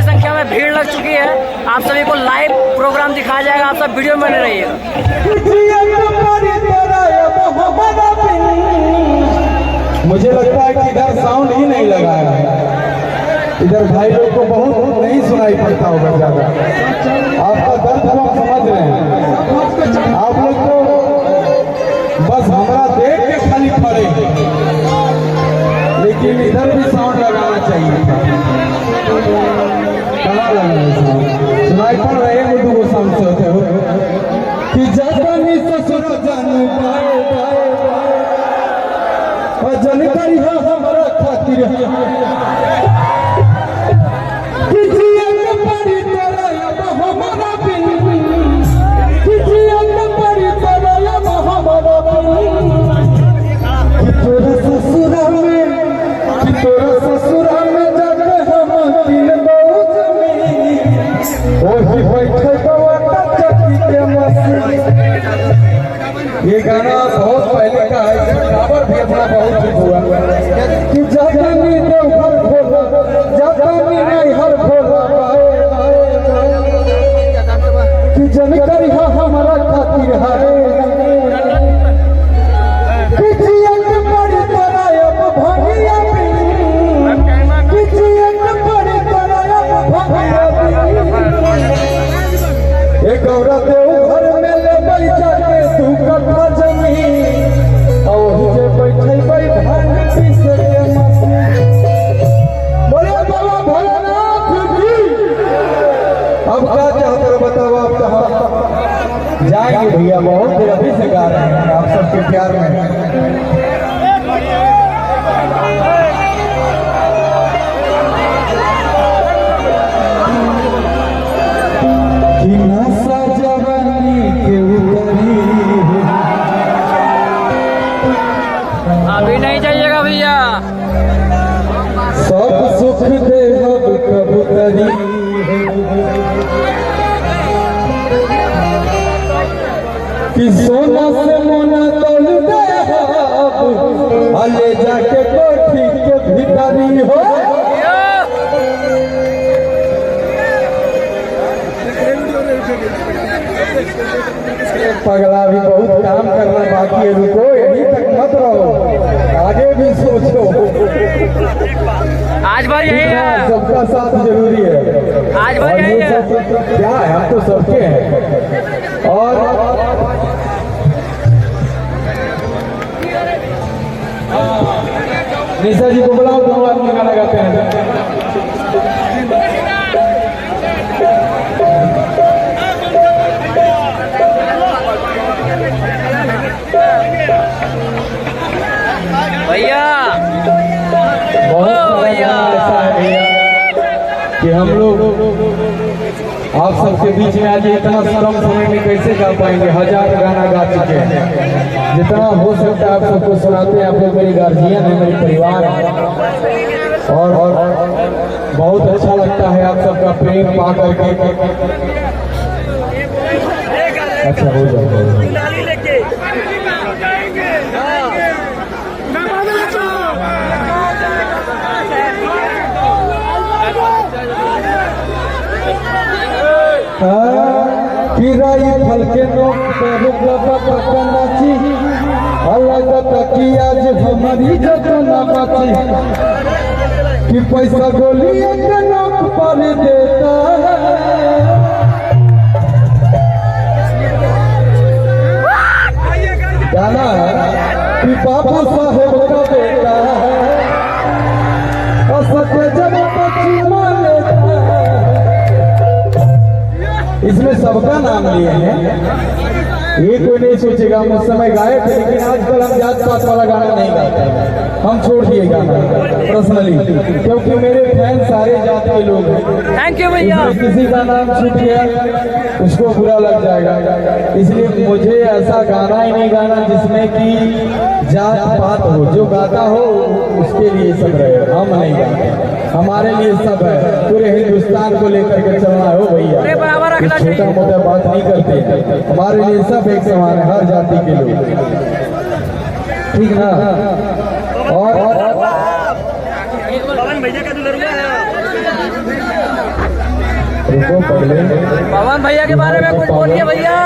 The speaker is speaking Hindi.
संख्या में भीड़ लग चुकी है। आप सभी को लाइव प्रोग्राम दिखाया जाएगा, आप सब वीडियो में बने रहिएगा। मुझे लगता है कि इधर साउंड ही नहीं लगा है, इधर भाई लोग को बहुत नहीं सुनाई पड़ता होगा ज्यादा। आपका दर्द को हम समझ रहे हैं। आप लोग तो बस हमारा देख के खाली खड़े, लेकिन इधर भी साउंड लगाना चाहिए था। कहाँ लगाना साउंड? सुनाई पड़ रहे हैं मुझे वो साउंड से हो कि जानी ससुर जानू पाए पाए पाए जानकारी है हमारा खातिर किसी एक परी तेरा अब हमारा बिन, किसी एक परी तेरा अब हमारा बिन, कि तोरा ससुरा में, कि तोरा ससुरा में जाके हम तीन बहुत जमीन ओही बैठे बवाटा चक्की के मसीन। ये गाना बहुत पहले का है, खबर भी अपना बहुत ही हुआ कि जानी तो हर भोला, जानी नहीं हर भोला कि जानकारी है हमारा खातिर है किसी एक बड़ी तरह अब भागिया किसी एक बड़ी तरह अब भागिया एक औरत घर में ले बैठा के तू कथा जमीन और जे बैठे बैठ धान पीसे के मसीन। बोले बाबा भोलेनाथ की। अब क्या चाहते हो बताओ? आप कहाँ जाएंगे भैया? बहुत देर अभी से गा रहे हैं आप सबके प्यार में। कि नशा जवानी के उतरी अभी नहीं जाइएगा भैया, सब सुख दे कबूतरी कि सोना से मोना तोल दे ले जाके कोठी के भीतरी हो। पगला भी बहुत काम करना बाकी है, रुको यहीं तक मत रहो, आगे भी सोचो। आज बार यही है, सबका साथ जरूरी है। आज बार यही है। क्या है, हम तो सबके हैं। और निशा जी को बुलाओ, दोनों आदमी गाना गाते हैं। भैया बहुत भैया ऐसा है भैया कि हम लोग आप सबके बीच में आज इतना कम समय में कैसे गा पाएंगे? 1000 गाना गा चुके हैं, जितना हो सकता है आप सबको सुनाते हैं। आप लोग मेरी गार्जियन है, मेरे परिवार है, और बहुत अच्छा लगता है आप सबका प्रेम पा करके। अच्छा हो जाए किराई फल के नोक नाची अलग तकी आज हमारी जतना बाची कि पैसा गोली एक नोक पर देता है गाना है कि बाबू साहेब का बेटा है और सत्य जब पश्चिमा लेता है। इसमें सबका नाम लिए हैं, ये कोई नहीं सोचेगा हम उस समय गाए थे, लेकिन आजकल हम जात पात वाला गाना नहीं गाते, हम छोड़ दिए गाना पर्सनली, क्योंकि मेरे फैन सारे जात के लोग हैं। थैंक यू भैया। किसी का नाम छूट गया उसको बुरा लग जाएगा, इसलिए मुझे ऐसा गाना ही नहीं गाना जिसमें कि जात पात हो। जो गाता हो उसके लिए सब रहे, हम नहीं गाते, हमारे लिए सब है, पूरे हिंदुस्तान को लेकर के चलना हो भैया, छोटा मोटा बात नहीं करते, हमारे लिए सब एक समान है, हर जाति के लोग, ठीक ना। और भैया का पवन भैया के बारे में कुछ बोलिए भैया।